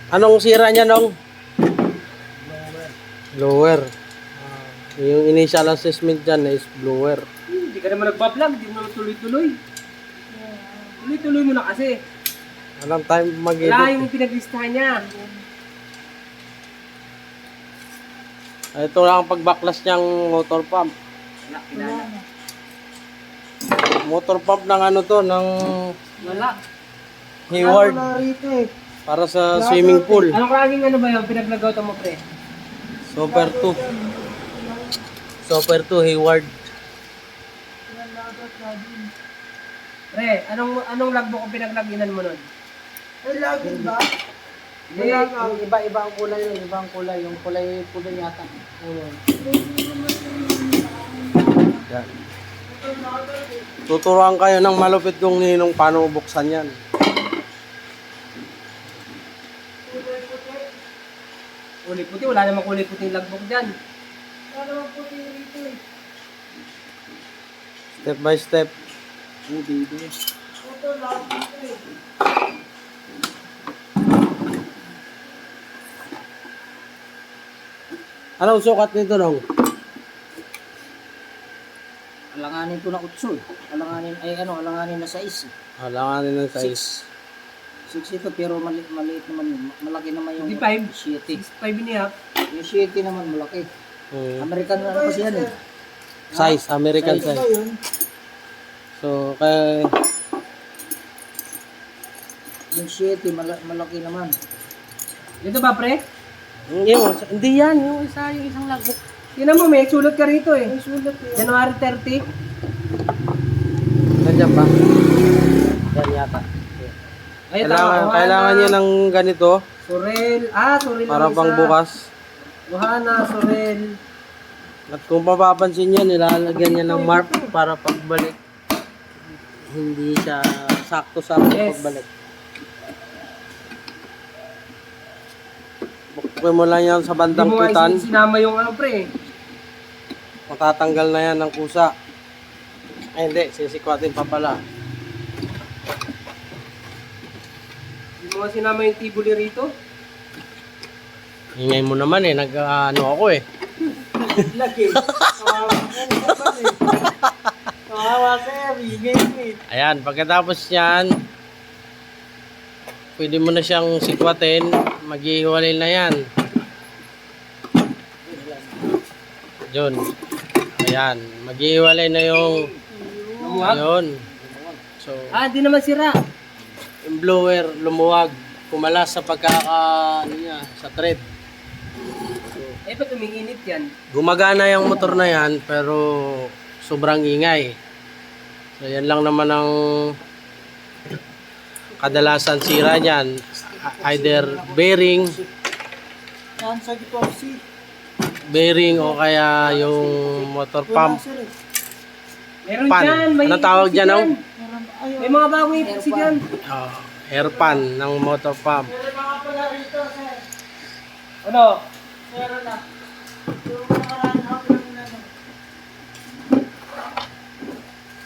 Anong sira niya nung? Blower. Yung initial assessment dyan is blower. Hindi ka naman nagbablog, hindi mo naman tuloy-tuloy. Tuloy-tuloy mo na kasi. Walang time Wala mag-edit. yung pinaglistahan niya. Ito lang ang pagbaklas niyang motor pump. Wala, kilala. Motor pump ng ano to, ng Wala. Hayward. Para sa swimming pool. Anong klaseng ano ba yun? Pinaglagaw mo, pre? Super 2. Super 2 Hayward. Pre, anong logbook ang pinaglaginan mo nun? Ay, lagin ba? Iba ang kulay yun, iba ang kulay. Yung kulay yata. Yan. Tuturuan kayo ng malupit kung ninong paano buksan yan. Kulay puti, wala namang kulay puti yung logbook dyan. Step by step. Anong sukat nito nung? Alanganin ko na 8. Alanganin na 6. Halanganin ng size. 6 ito pero maliit naman yun. Malaki naman yung 55. 7. 5 and a half. Yung 7 naman malaki. American na kasi yan eh. Size, American size. So, kaya Yung 7 malaki naman. Ito ba, pre? hindi yan, yung isang logbook. Tingnan mo, may sulat ka rito eh. Ay, sulat eh. January 30. Nandiyan ba? Yan yata. Ay, Kailangan niya ng ganito Sorel. Sorel. para ang pang isa. bukas. Johanna, Sorel. At kung mapapansin niyo, nilalagyan niya ng mark para pagbalik. Hindi siya sakto-sakto Yes. pagbalik. Buktukin mo lang yan sa bandang Hindi mo nga tutan. sinama yung ano, pre. Matatanggal na yan ng kusa. Ay hindi, sisikwatin pa pala. Hindi mo nga sinama yung tibuli rito. Ingay mo naman eh, nag-ano ako eh. Laki. Kawawa sir, bigay eh. Ayan, pagkatapos yan, pwede mo na siyang sikwatin, maghihiwalay na yan. Yun. Ayan, maghihiwalay na yung Lumuwag. yun. So, Di naman sira. yung blower lumuwag, kumalas sa ano niya, sa thread. Ba't umiinit yan? Gumagana yung motor na yan, pero sobrang ingay. So, yan lang naman ang kadalasan sira niyan. Either bearing Yan sa Gitopsi. o kaya yung motor pump. Sir eh. Meron Pan. dyan. May Anong tawag dyan, epoxy no? May mga bagong epoxy dyan. Air pan ng motor pump. Meron mga pala rito sir. Ano? Meron na. Yung nakaraan ako lang na ano.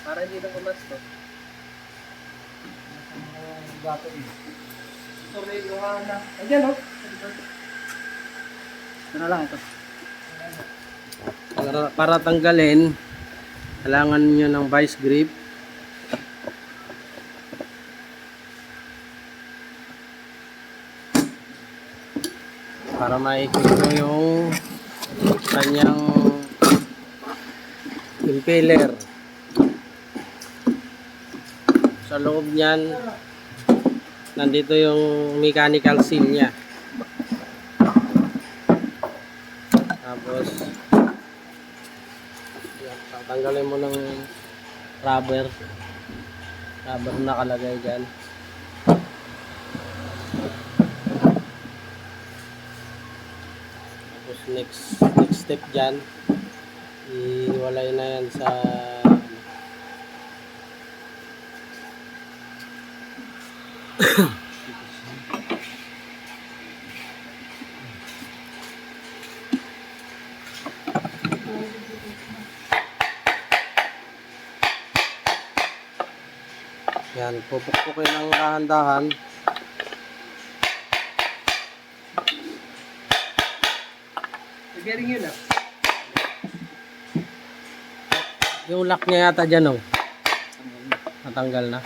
Para hindi na kumasto. Gato eh. Sorel, Johanna. Ayan, no? Ito na lang ito. Para tanggalin, kailangan niyo ng vice grip. Para maikot nyo yung kanyang impeller. Sa loob niyan, nandito yung mechanical seal niya. Tapos, yan, tatanggalin mo ng rubber. Rubber na nakalagay dyan. Tapos next step dyan, iwalay na yan sa yan, pupukpukin ng dahan-dahan. bearing yun ah. Yung lock niya yata dyan, oh. Natanggal na.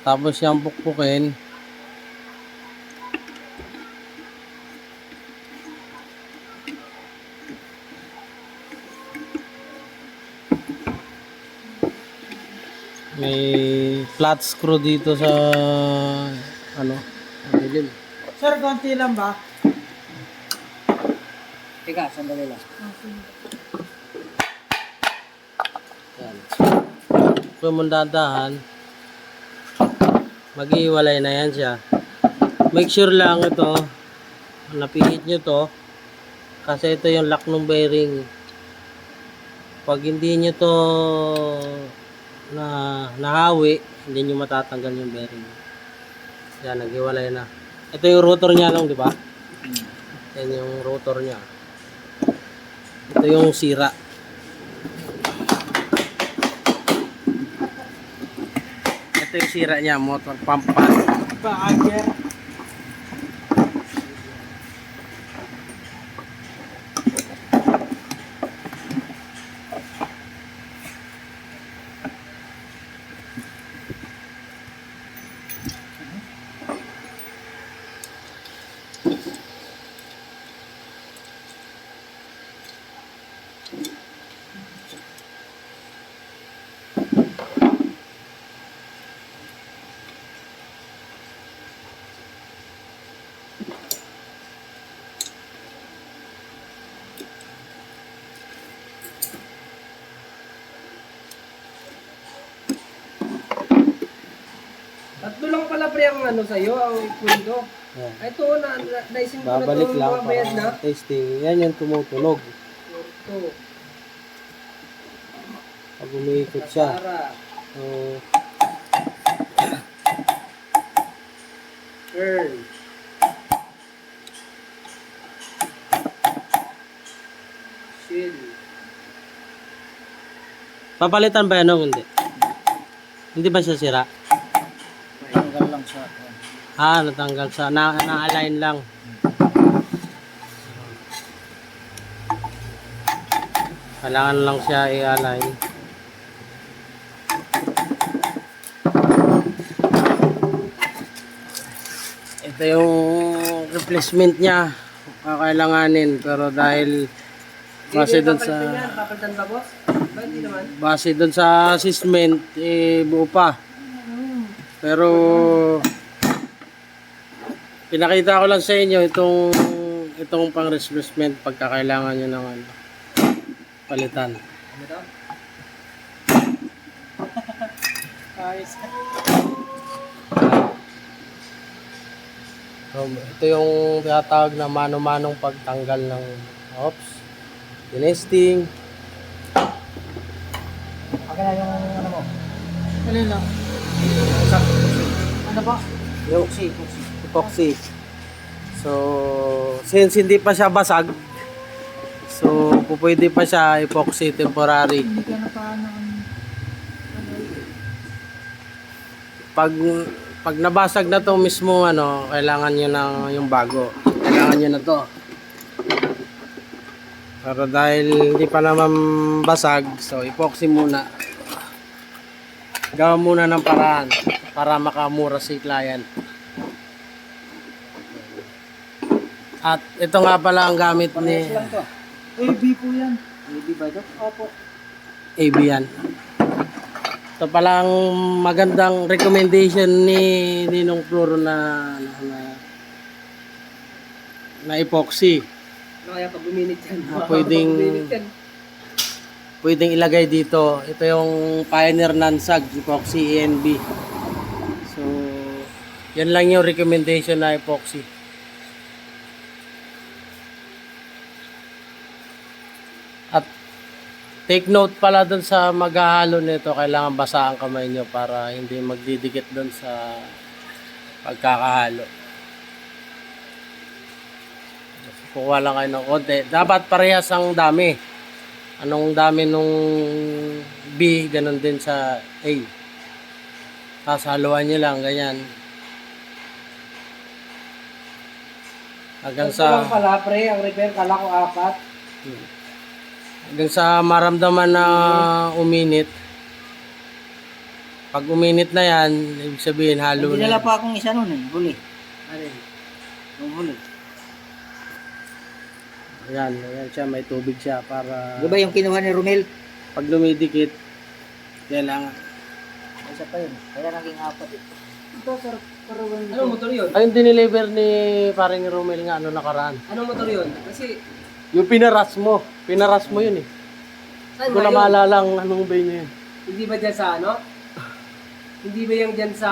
Tapos yung pukpukin. May flat screw dito sa ano, dilim. Sir, konti lang ba? Teka, sandali lang. Yan. Kung mundadahan, mag-iwalay na yan siya. Make sure lang ito, napihit nyo to, kasi ito yung lock ng bearing. Pag hindi nyo to nahawi, hindi nyo matatanggal yung bearing. Yan, nag-iwalay na. Ito yung rotor niya lang, di ba? Yan yung rotor niya. Ito yung sira. Ito yung sira niya, motor pump pad. Bagger. Tatlo lang pala pre ang ano sa'yo, ang pundo. Yan. Ito, naisin ko na Babalik ito, lang mga bayad na. para testing. Yan yung tumutunog. Ito, Pag umiikot siya. Sara, So, Earn. Shield. papalitan ba yan o hindi? Hindi ba siya sira? Tanggal lang sa... Natanggal sa, na-align lang. Kailangan lang siya i-align. Ito yung replacement niya. Kakailanganin, pero dahil base doon sa Papalitan ba boss? Ba, hindi naman. base doon sa assessment, buo pa. Pero pinakita ko lang sa inyo itong pang replacement pagkakailangan nyo ng ano, palitan. Ano daw? Ayos. So, ito yung tinatawag na mano-manong pagtanggal ng ops, tinesting. Okay na yung ano mo. Alin lang? Ano ba? Yung epoxy. So, since hindi pa siya basag, so pwede pa siya epoxy temporary. Hindi ka na pa ano. Pag nabasag na to mismo ano, kailangan niyo na yung bago. Kailangan niyo na to. Pero dahil hindi pa naman basag, so epoxy muna. Gawa muna ng paraan para makamura si client. At ito nga pala ang gamit ni Lang to. AB po yan. Maybe ba ito? Opo. AB yan. Ito palang magandang recommendation ni Ninong Floro na epoxy. Ano kaya pag buminit yan? Pwedeng Pag buminit yan. pwedeng ilagay dito. Ito yung Pioneer Nansag epoxy ENB. So, yan lang yung recommendation na epoxy. At take note pala dun sa maghahalo nito, kailangan basa ang kamay nyo para hindi magdidikit dun sa pagkakahalo. Kukuha lang kayo ng konti. Dapat parehas ang dami. Anong dami nung B, ganun din sa A. Tapos haluan nyo lang, ganyan. Hanggang Ito lang sa, pala, pre, ang repair, kala ko 4. hanggang sa maramdaman na uminit. Pag uminit na yan, ibig sabihin halo May na. dinala pa akong isa nun eh, huli. Alin? Yung huli. Ayan, ayan siya, may tubig siya para Di ba yung kinuha ni Romel? pag lumidikit, kailangan. Isa pa yun. Kaya naging 4 eh. Ito, sir, parawan nito. Anong motor yun? Ayun, dineliver ni paring Romel nga, ano nakaraan. Anong motor yun? Kasi, Yung pinaras mo yun eh. saan Hindi ko nga na yun? maalala ang anong bay niya yun. Hindi ba dyan sa ano? Hindi ba yung dyan sa...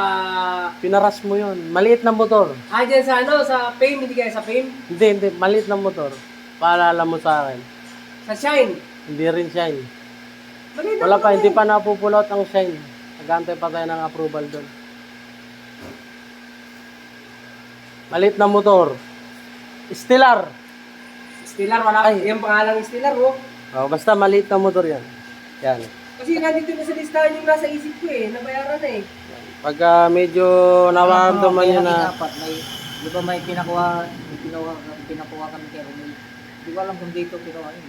Pinaras mo yun. Maliit na motor. Ah, dyan sa ano? Sa Fame? Hindi kaya sa Fame? Hindi, maliit na motor. Paalala mo sa akin. Sa Shine? Hindi rin shine. Maliit Wala na pa, motor hindi eh. pa napupulot ang shine. Nagantay pa tayo ng approval doon. Maliit na motor. Stellar. Stellar, wala. Yung pangalang Stellar, oh. Oh, basta maliit na motor yan. Yan. Kasi nandito na sa listahan yung nasa isip ko eh. Nabayaran na eh. Pagka medyo nararamdaman Kaya niya na naging 4. May, di ba may pinakuha kami kay Romel. Di ko alam kung dito kinuha yun.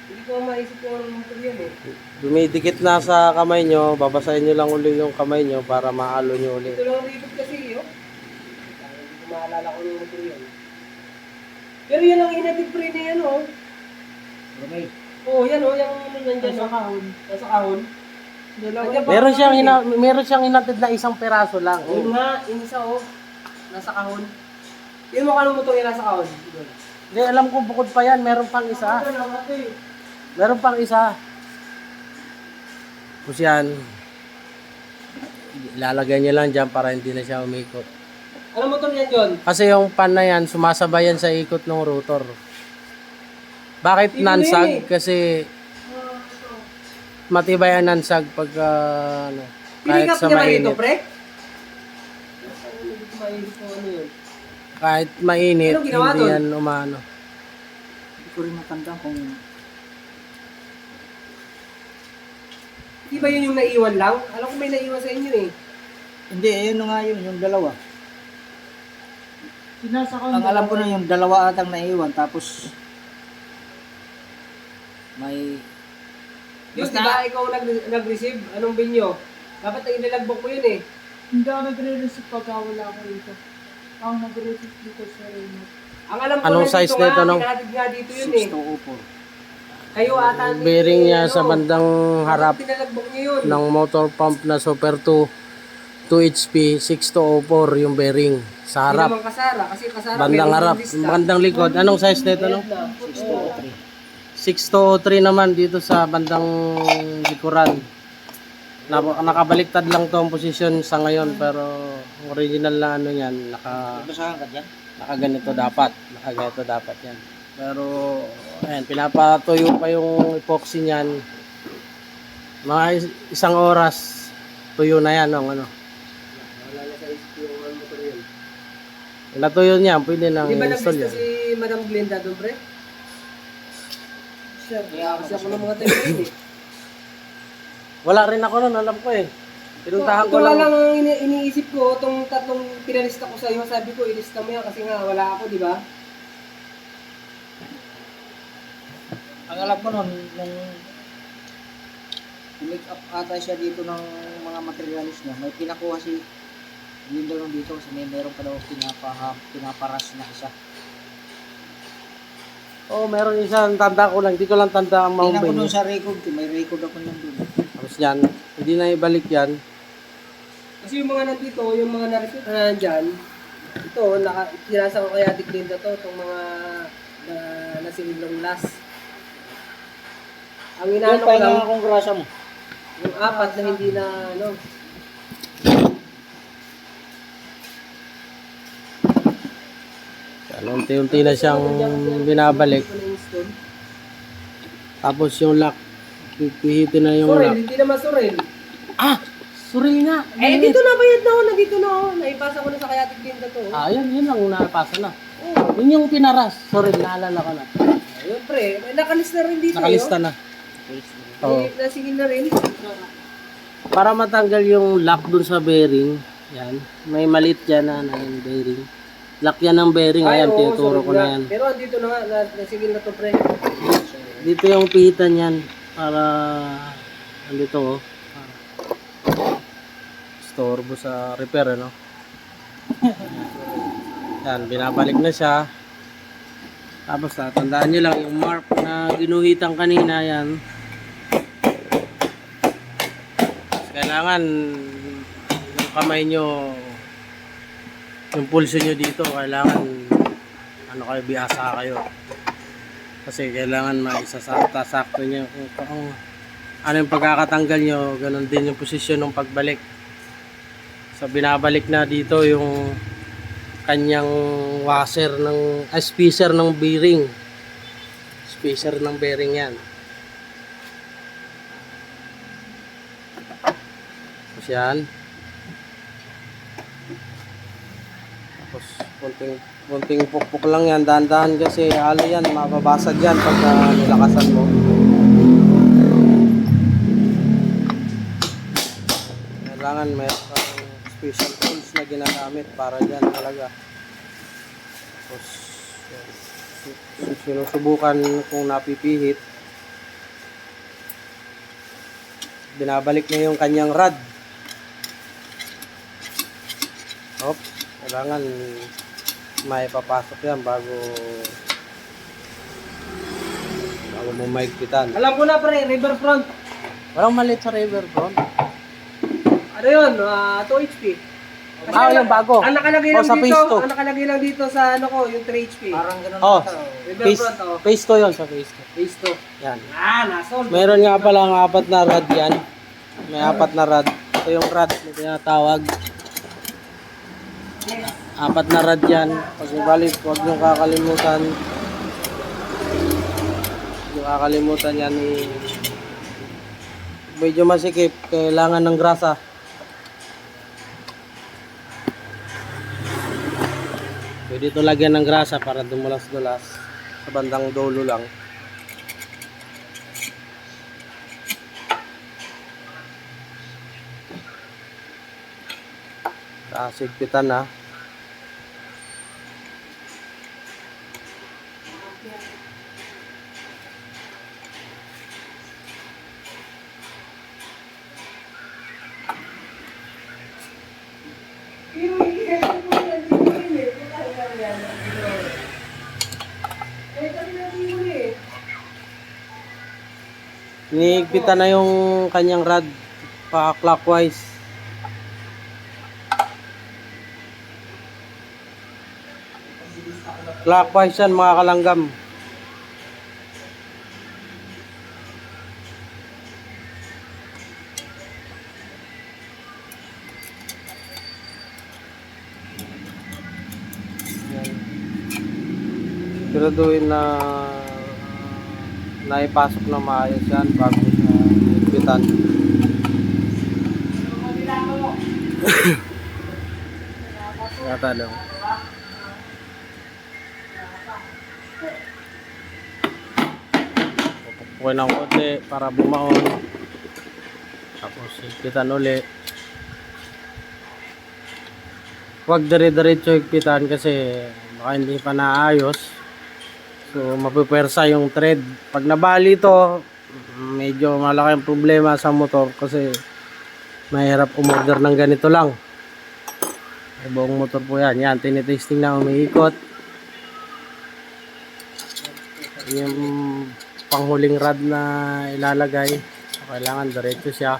Hindi ko maisip kung anong motor yan eh. dumidikit na sa kamay nyo, babasahin nyo lang uli yung kamay nyo para maalo nyo uli. Ito lang ang ribot kasi, oh. Hindi ko maalala ko yung motor yan. Pero yan ang inatid pre na yan, oh. Romel. Oo, yan, oh. Yung nandyan, Nasa oh. kahon. Nasa kahon. Dalawa. Nandiyan pa Meron ako siyang, ngayon eh. meron siyang inatid na isang peraso lang. Yun nga, yung isa, oh. Nasa kahon. Yun mo kanong motor yan nasa kahon. Hindi, alam ko bukod pa yan, meron pang isa. Meron pang isa. Tapos yan, ilalagay niya lang dyan para hindi na siya umikot. Anong motor yan, John? Kasi yung pan na yan, sumasabayan sa ikot ng rotor. Bakit Hindi nansag? eh. Kasi matibay ang nansag pag ano, kahit Pinikap sa niya ba rito, mainit. pre? Hindi ko maisip kung ano yun. Kahit mainit, Anong ginawa hindi doon? yan umano. Hindi ko rin matandaan kung Di ba yun yung naiwan lang? Alam ko may naiwan sa inyo eh. hindi, ayun na nga yun, yung dalawa. Sinasa ko Ang alam ko na yung dalawa atang naiwan, tapos may Diyos, Basta- di ba ikaw nag-receive? Anong binyo? Dapat ang inilagbook mo yun eh. Hindi ako nagre-receive pagka wala ako rito. Ako nagre-receive dito sa remote. Ang alam ko Anong na size dito nito, nga, no? pinatid nga dito yun eh. 604. Kayo ata Yung bearing niya ano, sa bandang harap Pinalagbook niyo yun. ng motor pump na Super 2 HP 6204 yung bearing sa Hindi harap. naman kasara, kasi kasara Bandang meron harap, yung lista. bandang likod. Anong size nito, no? 603. 6203 naman dito sa bandang likuran. Nakabaliktad lang to ang posisyon sa ngayon, pero ang original na ano yan, Basahan ka dyan? nakaganito dapat. Nakaganito dapat yan. Pero ayan, pinapatuyo pa yung epoxy niyan. Mga isang oras tuyo na yan ang ano. Wala na sa isip yung motor yun. Natuyo niya, pwede nang Di ba install naglista yan. si Madam Glenda doon, pre? Sir, kasi ako ng mga tayo yun eh. Wala rin ako nun, alam ko eh. Pinuntahan Ito ko lang. lang ang iniisip ko, itong tatlong pinalista ko sa iyo, sabi ko, ilista mo yan kasi nga wala ako, di ba? Ang alam ko nun, nung make up ata siya dito ng mga materialis niya, may pinakuha si Linda lang dito kasi meron pa daw pinaparas na isa. Oo, meron isang tanda ko lang. Hindi ko lang tanda ang Tingnan ko maumbay dun niya. sa record, may record ako nandun. Tapos yan, hindi na ibalik yan. Kasi yung mga nandito, yung mga na-receive na nandyan, ito, kinasa ko kaya Ate Glenda to, itong mga nasilong last. Ang Yung inaano ko pahinga lang, akong grasa mo. yung apat na hindi na, ano, Yan, unti-unti na siyang binabalik. ko na-install. Tapos yung lock, pipihitin na yung Surel, lock. hindi naman surel. Ah! Suril nga! Eh, dito na, bayad na ako, nandito na ako. Naipasa ko na sa kaya Ate Glenda to. Ah, yun lang, napasa na. Yun yung pinaras. Suril, naalala ko na. Ayun, pre, may nakalista rin dito. Nakalista na. Oo. Nasingin na rin. Para matanggal yung lock dun sa bearing, yan. May maliit dyan na yung bearing. Lock yan ng bearing, Ay, ayan, oo, tinuturo sunod ko na nga. yan. Pero andito na nga, nasigil na to pre. Dito yung pihitan yan para andito oh. Storbo sa repair ano. Yan, binabalik na siya. Tapos tandaan nyo lang yung mark na ginuhitan kanina yan. Kailangan yung kamay nyo, yung pulso nyo dito, kailangan ano kayo, biasa kayo. Kasi kailangan maisasakto nyo kung ano yung pagkakatanggal nyo, ganun din yung posisyon ng pagbalik. So binabalik na dito yung kanyang washer ng spacer ng bearing. Spacer ng bearing yan. Tapos yan. Tapos kunting pukpuk lang yan, dahan-dahan kasi halo yan, mababasag yan pag nilakasan mo. Kailangan may special tools na ginagamit para dyan talaga. Tapos sinusubukan kung napipihit. Binabalik na yung kanyang rod. Kailangan may papasok yan bago mo maigpitan. Alam ko na pre, river front. Walang maliit sa river front. Ano yun? 2 HP. Yung bago. Ang nakalagay lang sa dito, phase 2. ang nakalagay lang dito sa ano ko, yung 3 HP. Parang ganun Oh. ata. River Phase, front oh. phase 2 yun, sa phase 2. Phase 2. Yan. Nasolve. Meron nga palang 4 na rod yan. May 4 na rod. Ito yung rod na tinatawag. 4 na rod yan. Pag ibalik, huwag nyo kakalimutan. Huwag nyo kakalimutan yan medyo masikip. Kailangan ng grasa. Pwede ito lagyan ng grasa para dumulas-dulas. Sa bandang dulo lang. Sigpitan na. Hinihigpitan na yung kanyang rod pa clockwise. Clockwise yan mga kalanggam. Yan. Siguraduhin na naipasok na maayos yan bago sa higpitan. Natanong. Pupukpukin ng konti para bumaon. Tapos higpitan uli. Huwag dire-diretso higpitan kasi baka hindi pa naayos. So mapipwersa yung thread. Pag nabali ito, medyo malaki ang problema sa motor kasi mahirap umorder ng ganito lang. Buong motor po yan. Yan, tinitesting na umiikot. Yung panghuling rod na ilalagay. So, kailangan diretso siya.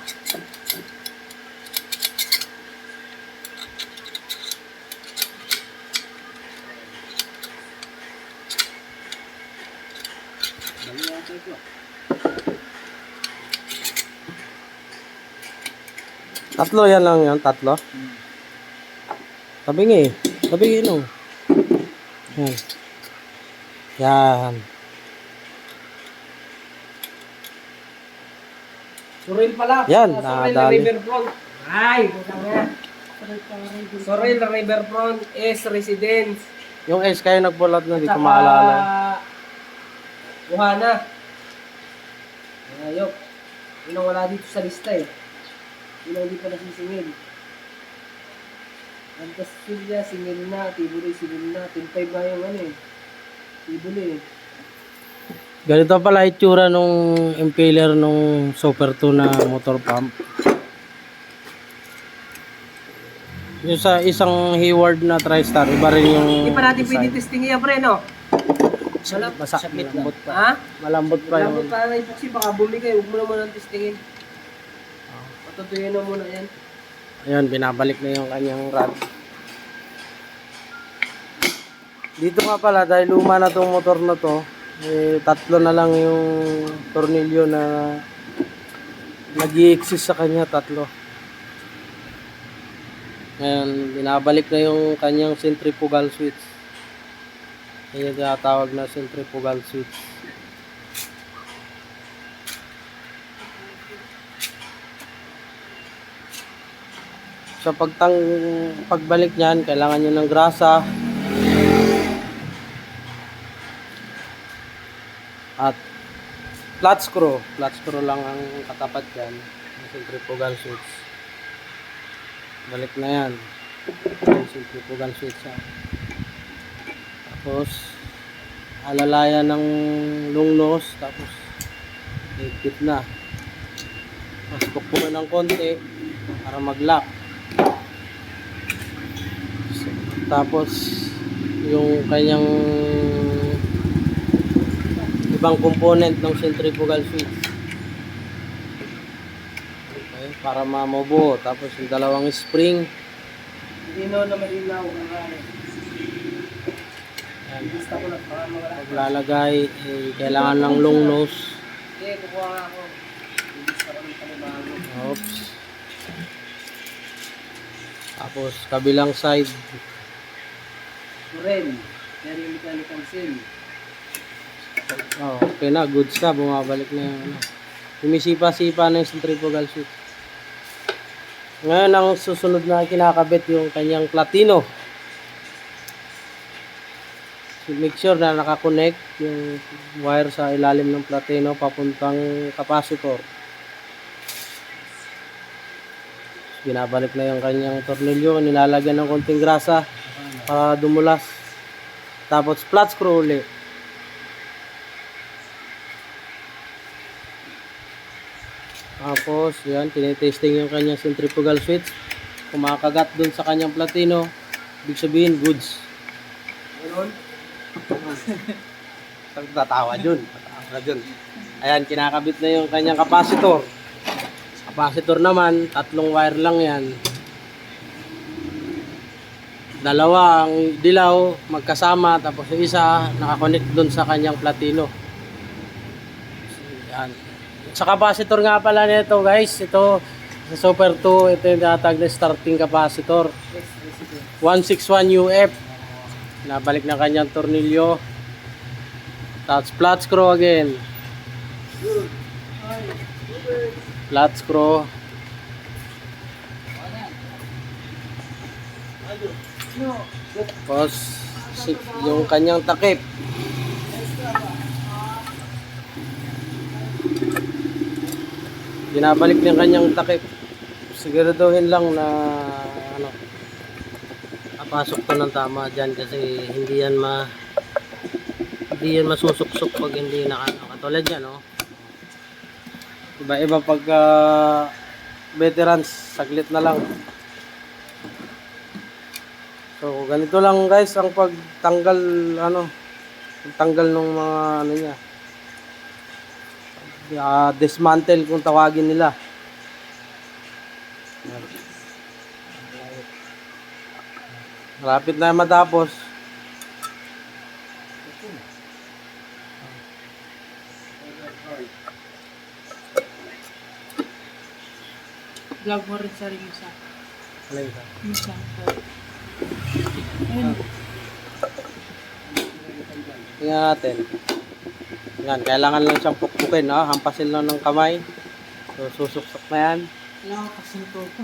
Tatlo yan lang yan, tatlo. Tabingi. Tabingi no. Yan. Yan. Sorel pala. Yan, Sorel nadali. Riverfront. Ay, putang na. Sorel Riverfront S Residence. Yung S kayo nagbulat na, di ko Tsaka, maalala. Buhana. Ayok. Yun ang wala dito sa lista eh. Yun ang hindi pa nasisingil. Antas Silya, singil na. Tibuli, singil na. 10.5 na yung ano eh. Tibuli eh. Ganito pala itsura nung impeller nung Super 2 na motor pump. Yung sa isang Hayward na TriStar, iba rin yung Hindi pa natin design. pwede testing yan, pre, no? Malambot pa. Ha? Malambot pa Malambot yung... pa na epoxy, baka bumigay. Huwag mo na muna testingin. Patutuyin na muna yan. Ayun, binabalik na yung kanyang rod. Dito nga pala, dahil luma na tong motor na to, eh, 3 na lang yung tornilyo na nag-i-exist sa kanya, 3. Ngayon, binabalik na yung kanyang centrifugal switch. Yan yung tinatawag na centrifugal switch. Sa pagbalik niyan, kailangan nyo ng grasa at flat screw. Flat screw lang ang katapat dyan ng centrifugal switch. Balik na yan. Yung centrifugal switch. Tapos alalayan ng long nose. Tapos higpit na. Mas pukpukan ng konti para mag-lock. Tapos yung kanyang ibang component ng centrifugal switch. Okay, para mamubuo. Tapos yung dalawang spring. Hindi na malilaw ang ano. Ayan. Basta ko na baka mawala. Paglalagay, eh, kailangan ng long nose. Sige, kukuha nga ako. Basta ko ng panibago. Oops. Tapos kabilang side. Ren, very mechanical seal. Oh, okay na, goods na, bumabalik na yung ano. Sumisipa-sipa na yung centrifugal switch. Ngayon ang susunod na kinakabit yung kanyang platino. So, make sure na nakakonect yung wire sa ilalim ng platino papuntang capacitor. Binabalik na yung kanyang tornilyo, nilalagyan ng konting grasa para dumulas. Tapos flat screw ulit. Tapos, yan, tinitesting yung kanyang centrifugal switch. Kumakagat dun sa kanyang platino. Ibig sabihin, goods. Meron? Tatawa dun. Tatawa dun. Ayan, kinakabit na yung kanyang capacitor. Capacitor naman, 3 wire lang yan. 2 ang dilaw, magkasama. Tapos yung isa, nakakonect dun sa kanyang platino. Yan. Sa capacitor nga pala nito guys, ito sa Super 2, ito yung tinatawag na starting capacitor. 161 UF. Nabalik na kanyang tornilyo. Tapos flat screw again. Flat screw. Tapos yung kanyang takip. Binabalik ng kanyang takip. Siguraduhin lang na ano, papasok to ng tama dyan kasi hindi yan masusuksok pag hindi katulad yan, no? Iba-iba pag veterans, saglit na lang. So ganito lang guys ang pagtanggal ng mga ano niya. Dismantle kung tawagin nila. Malapit na matapos. Vlog mo rin sarili sa Ano yun? yung sample. Ayun. Tingnan natin. Yan, kailangan lang siyang pukpukin, no? Hampasin lang ng kamay. So, susuksok na yan. Wala ka kasing tuto.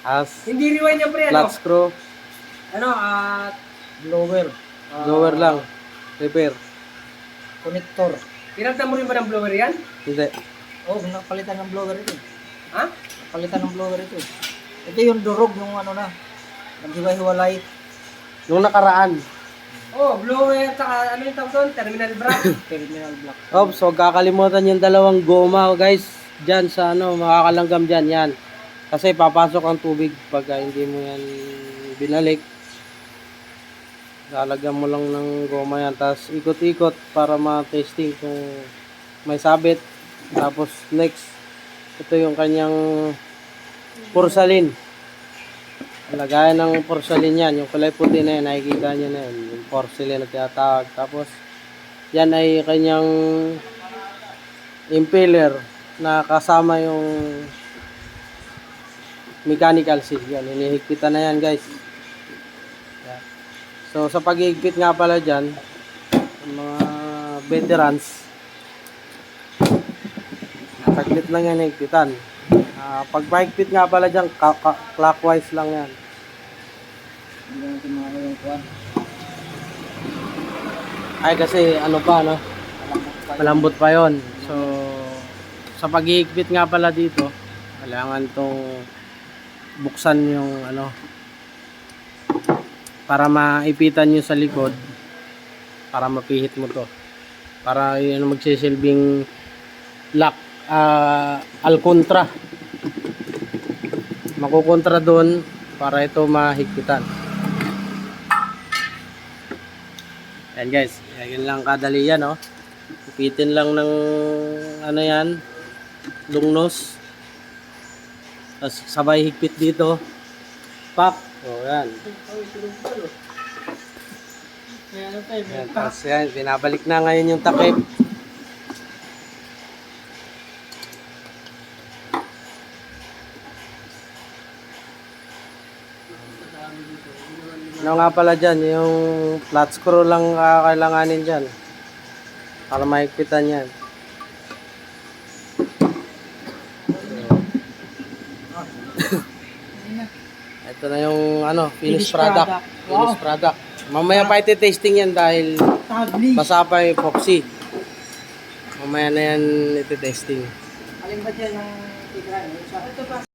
As Hindi rewind niya, pre, flat ano? screw. Ano, Blower. Blower lang. Repair. Connector. pinagtan mo rin ba ng blower yan? Hindi. Oh, nakapalitan ng blower ito. Ha? Palitan ng blower ito. Ito yung durog, yung ano na. Naghiwa-hiwalay. Nung nakaraan. Oh, blower, saka ano yung tawag doon? Terminal block. Terminal block. Oops, so kakalimutan yung dalawang goma guys. Diyan sa ano, makakalanggam dyan. Yan. Kasi papasok ang tubig pagka hindi mo yan binalik. Lalagyan mo lang ng goma yan. Tapos ikot-ikot para ma-testing kung may sabit. Tapos next, ito yung kanyang porcelain. Lagayan ng porcelain yan. Yung kulay puti na yan, nakikita nyo na yan. Yung porcelain na tinatawag. Tapos, yan ay kanyang impeller na kasama yung mechanical seal. Yan, hinihigpitan na yan guys. Yan. So, sa paghihigpit nga pala dyan, yung mga veterans, saglit lang yan higpitan. Pag mahigpit nga pala dyan, clockwise lang yan. Hindi natin mga yung kuwan. Ay kasi ano pa no, malambot pa yon. So sa paghihigpit nga pala dito, kailangan tong buksan yung ano para maipitan nyo sa likod, para mapihit mo to, para yun ang magsisilbing lock, alcontra, makukontra doon para ito mahigpitan. Yan guys, yan lang kadali yan, oh. Ipitin lang ng ano yan, lungnos. Tapos sabay higpit dito. Pak. O yan. Yan, tapos yan, binabalik na ngayon yung takip. Ano nga pala dyan, yung flat screw lang kailanganin dyan para mahigpitan yan. Ito na yung ano, finished product. Finished product. Mamaya pa iti-tasting yan dahil Tagli. basa pa yung epoxy. Mamaya na yan iti-tasting. Alin ba dyan ang tigran? Ito pa.